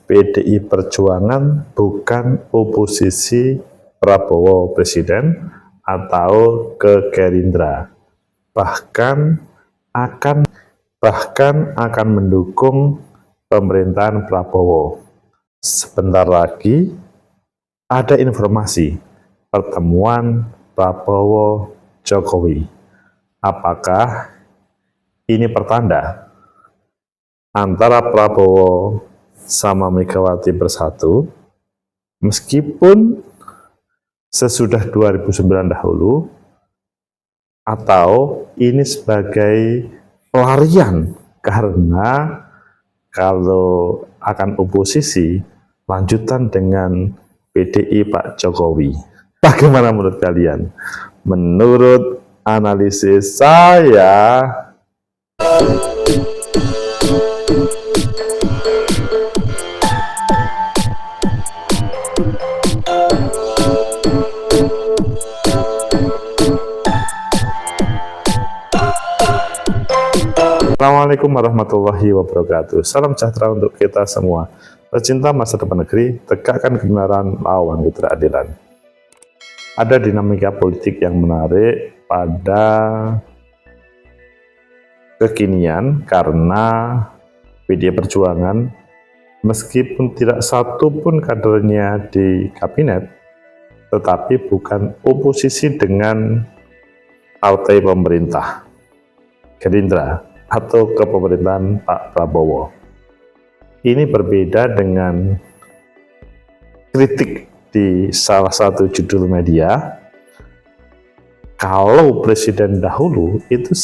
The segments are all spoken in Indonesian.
PDI Perjuangan bukan oposisi Prabowo Presiden atau ke Gerindra, bahkan akan mendukung pemerintahan Prabowo. Sebentar lagi ada informasi pertemuan Prabowo Jokowi. Apakah ini pertanda antara Prabowo sama Megawati bersatu, meskipun sesudah 2009 dahulu, atau ini sebagai pelarian karena kalau akan oposisi lanjutan dengan PDI Pak Jokowi. Bagaimana menurut kalian? Menurut analisis saya, Assalamualaikum warahmatullahi wabarakatuh. Salam sejahtera untuk kita semua. Tercinta masa depan negeri, tegakkan kebenaran, lawan ketidakadilan. Ada dinamika politik yang menarik pada kekinian karena PDI Perjuangan, meskipun tidak satu pun kadernya di kabinet, tetapi bukan oposisi dengan partai pemerintah Gerindra atau ke pemerintahan Pak Prabowo. Ini berbeda dengan kritik di salah satu judul media. Kalau presiden dahulu itu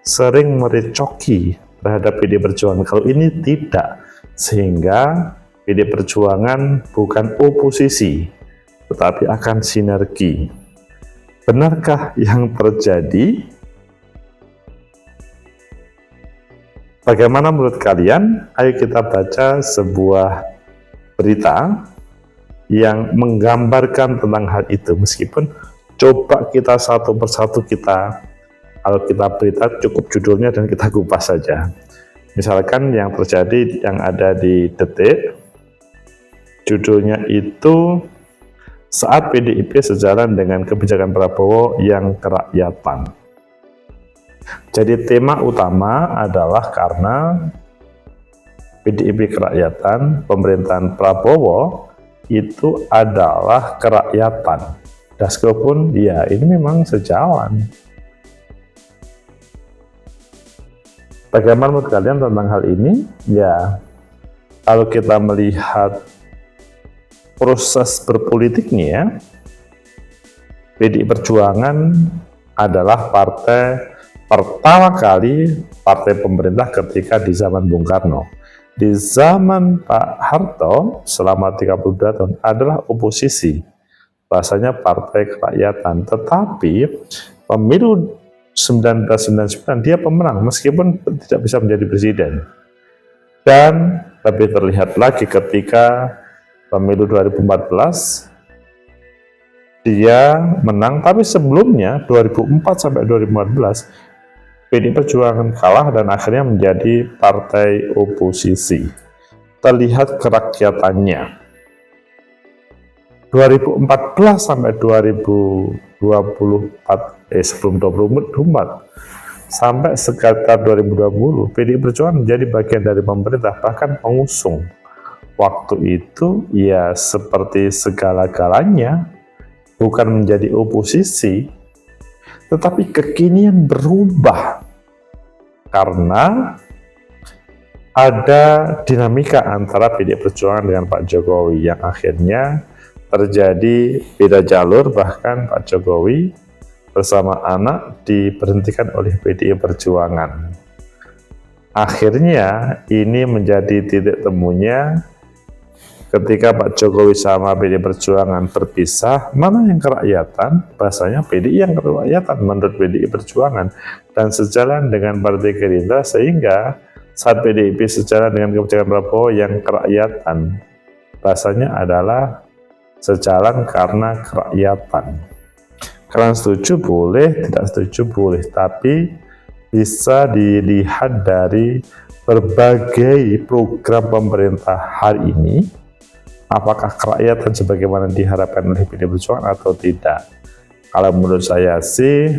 sering merecoki terhadap PDI Perjuangan, kalau ini tidak, sehingga PDI Perjuangan bukan oposisi tetapi akan sinergi. Benarkah yang terjadi? Bagaimana menurut kalian? Ayo kita baca sebuah berita yang menggambarkan tentang hal itu. Meskipun coba kita satu persatu kalau kita berita cukup judulnya dan kita kupas saja. Misalkan yang terjadi yang ada di Detik, judulnya itu saat PDIP sejalan dengan kebijakan Prabowo yang kerakyatan. Jadi tema utama adalah karena PDIP kerakyatan, pemerintahan Prabowo itu adalah kerakyatan. Dasko pun ya ini memang sejalan. Bagaimana menurut kalian tentang hal ini? Ya, kalau kita melihat proses berpolitiknya, PDI Perjuangan adalah partai pertama kali partai pemerintah ketika di zaman Bung Karno. Di zaman Pak Harto selama 32 tahun adalah oposisi, bahasanya partai kerakyatan. Tetapi pemilu 1999 dia pemenang meskipun tidak bisa menjadi presiden. Dan lebih terlihat lagi ketika pemilu 2014 dia menang, tapi sebelumnya 2004 sampai 2014 PDI Perjuangan kalah dan akhirnya menjadi partai oposisi. Terlihat kerakyatannya. 2014 sampai 2024, sebelum 2024 sampai sekitar 2020, PDI Perjuangan menjadi bagian dari pemerintah, bahkan pengusung. Waktu itu ya seperti segala-galanya, bukan menjadi oposisi, tetapi kekinian berubah karena ada dinamika antara PDI Perjuangan dengan Pak Jokowi yang akhirnya terjadi beda jalur, bahkan Pak Jokowi bersama anak diberhentikan oleh PDI Perjuangan. Akhirnya ini menjadi titik temunya ketika Pak Jokowi sama PDI Perjuangan berpisah, mana yang kerakyatan? Bahasanya PDI yang kerakyatan menurut PDI Perjuangan, dan sejalan dengan Partai Gerindra, sehingga saat PDIP sejalan dengan kebijakan Prabowo yang kerakyatan, bahasanya adalah sejalan karena kerakyatan. Kalian setuju boleh, tidak setuju boleh, tapi bisa dilihat dari berbagai program pemerintah hari ini, apakah kerakyatan sebagaimana diharapkan oleh PDI Perjuangan atau tidak. Kalau menurut saya sih,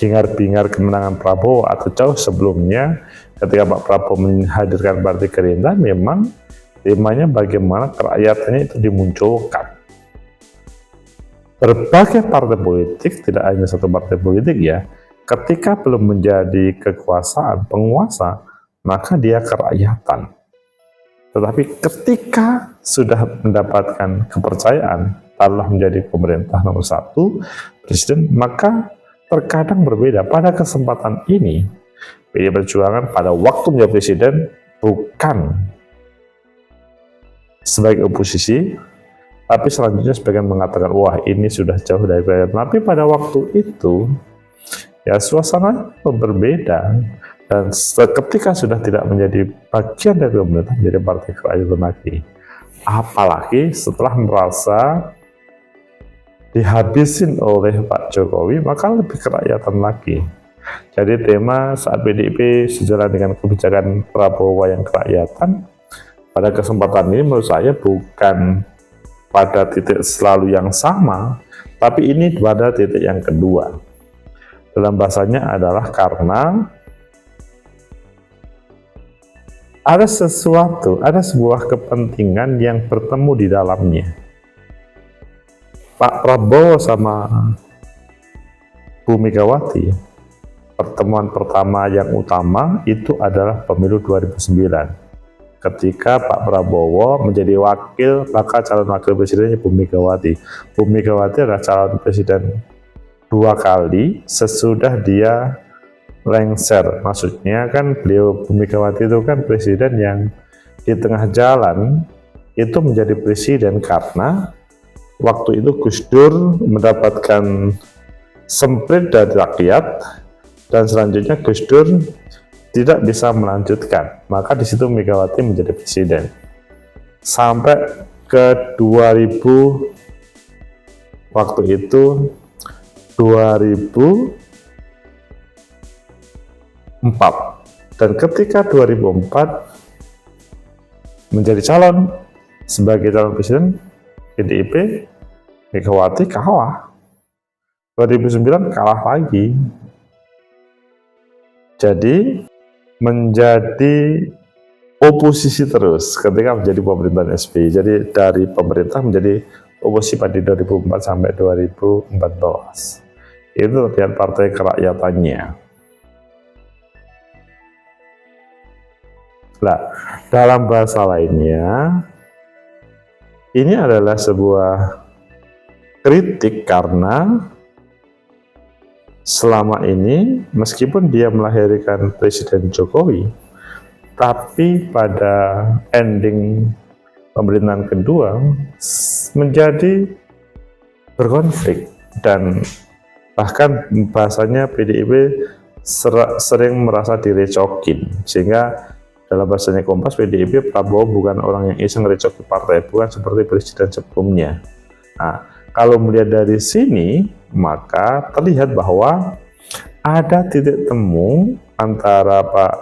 hingar-bingar kemenangan Prabowo atau jauh sebelumnya ketika Pak Prabowo menghadirkan Partai Gerindra, memang temanya bagaimana kerakyatannya itu dimunculkan. Berbagai partai politik, tidak hanya satu partai politik ya, ketika belum menjadi kekuasaan, penguasa, maka dia kerakyatan. Tetapi ketika sudah mendapatkan kepercayaan, taruhlah menjadi pemerintah nomor 1, presiden, maka terkadang berbeda. Pada kesempatan ini, PDI Perjuangan pada waktu menjadi presiden bukan sebagai oposisi, tapi selanjutnya sebagian mengatakan, wah ini sudah jauh dari rakyat. Tapi pada waktu itu, ya suasana berbeda. Dan ketika sudah tidak menjadi bagian dari pemerintah, menjadi partai kerakyatan lagi. Apalagi setelah merasa dihabisin oleh Pak Jokowi, maka lebih kerakyatan lagi. Jadi tema saat PDIP sejalan dengan kebijakan Prabowo yang kerakyatan, pada kesempatan ini menurut saya bukan pada titik selalu yang sama, tapi ini pada titik yang kedua. Dalam bahasanya adalah karena ada sesuatu, ada sebuah kepentingan yang bertemu di dalamnya. Pak Prabowo sama Bu Megawati, pertemuan pertama yang utama itu adalah pemilu 2009. Ketika Pak Prabowo menjadi bakal calon wakil presidennya Bu Megawati. Bu Megawati adalah calon presiden 2 kali sesudah dia lengser. Maksudnya kan beliau, Bu Megawati itu kan presiden yang di tengah jalan itu menjadi presiden karena waktu itu Gus Dur mendapatkan semprit dari rakyat dan selanjutnya Gus Dur tidak bisa melanjutkan, maka di situ Megawati menjadi presiden sampai ke 2000, waktu itu 2004, dan ketika 2004 menjadi calon sebagai calon presiden PDIP, Megawati kalah. 2009 kalah lagi. Jadi menjadi oposisi terus ketika menjadi pemerintahan SBY. Jadi dari pemerintah menjadi oposisi pada 2004 sampai 2014. Itu lihat partai kerakyatannya. Nah, dalam bahasa lainnya, ini adalah sebuah kritik karena selama ini meskipun dia melahirkan Presiden Jokowi, tapi pada ending pemerintahan kedua menjadi berkonflik, dan bahkan bahasanya PDIP sering merasa direcokin, sehingga dalam bahasanya Kompas, PDIP Prabowo bukan orang yang iseng recoki partai, bukan seperti presiden sebelumnya. Nah, kalau melihat dari sini, maka terlihat bahwa ada titik temu antara Pak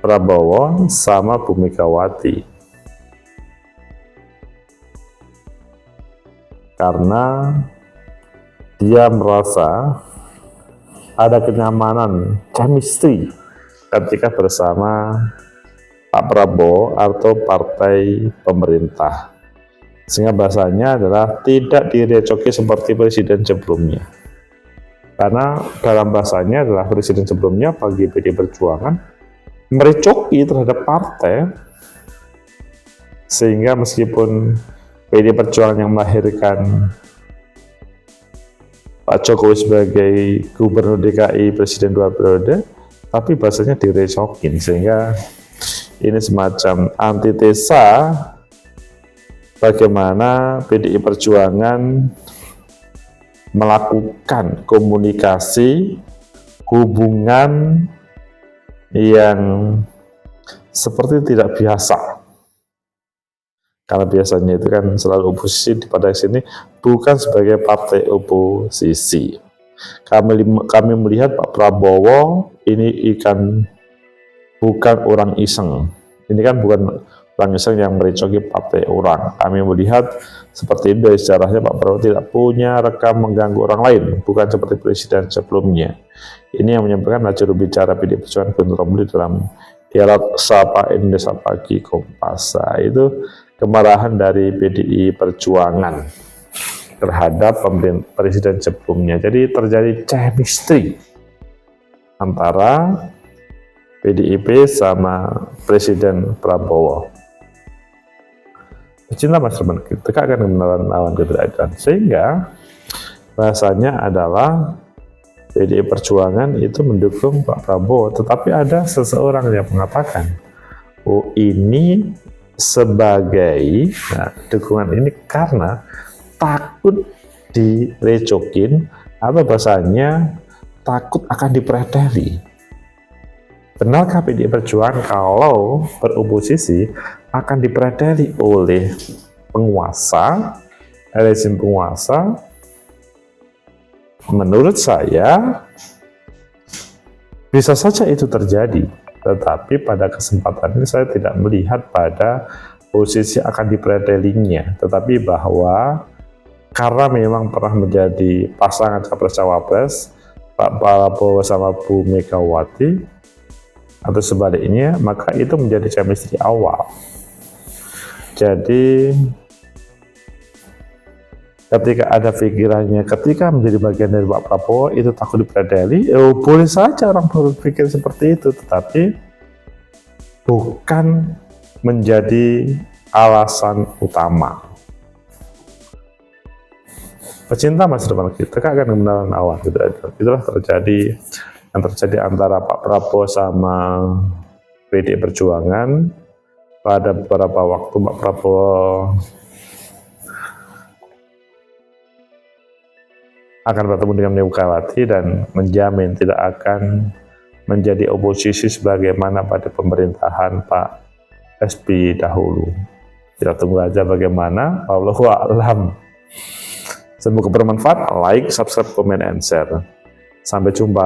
Prabowo sama Bu Megawati. Karena dia merasa ada kenyamanan, chemistry ketika bersama Pak Prabowo atau partai pemerintah. Sehingga bahasanya adalah tidak direcoki seperti presiden sebelumnya. Karena dalam bahasanya adalah presiden sebelumnya bagi PDI Perjuangan merecoki terhadap partai, sehingga meskipun PDI Perjuangan yang melahirkan Pak Jokowi sebagai gubernur DKI presiden 2 periode, tapi bahasanya direcokin, sehingga ini semacam antitesa bagaimana PDI Perjuangan melakukan komunikasi hubungan yang seperti tidak biasa. Karena biasanya itu kan selalu oposisi, pada sini bukan sebagai partai oposisi. Kami melihat Pak Prabowo ini bukan orang iseng. Ini kan bukan orang iseng yang merecoki partai orang. Kami melihat seperti itu dari sejarahnya, Pak Prabowo tidak punya rekam mengganggu orang lain, bukan seperti presiden sebelumnya. Ini yang menyampaikan juru bicara PDI Perjuangan Guntur Romli dalam dialog Sapa Indonesia Pagi Kompas. Itu kemarahan dari PDI Perjuangan terhadap presiden sebelumnya. Jadi terjadi chemistry antara PDIP sama Presiden Prabowo. Cinta masyarakat kita tegakkan kebenaran lawan ketidakadilan, sehingga bahasanya adalah PDI Perjuangan itu mendukung Pak Prabowo, tetapi ada seseorang yang mengatakan, oh ini sebagai dukungan ini karena takut direcokin atau bahasanya takut akan dipreteli. Benarkah PDI Perjuangan kalau beroposisi akan dipreteli oleh penguasa, rezim penguasa? Menurut saya bisa saja itu terjadi, tetapi pada kesempatan ini saya tidak melihat pada posisi akan dipretelinya, tetapi bahwa karena memang pernah menjadi pasangan capres-cawapres Pak Prabowo sama Bu Megawati atau sebaliknya, maka itu menjadi chemistry awal. Jadi ketika ada pikirannya, ketika menjadi bagian dari Pak Prabowo itu takut dipreteli, boleh saja orang berpikir seperti itu, tetapi bukan menjadi alasan utama. Pecinta masa depan kita akan kebenaran awal, itulah yang terjadi antara Pak Prabowo sama PDI Perjuangan. Pada beberapa waktu Pak Prabowo akan bertemu dengan Megawati dan menjamin tidak akan menjadi oposisi sebagaimana pada pemerintahan Pak SBY dahulu. Kita tunggu aja bagaimana. Wallahu a'lam. Semoga bermanfaat. Like, subscribe, comment, and share. Sampai jumpa.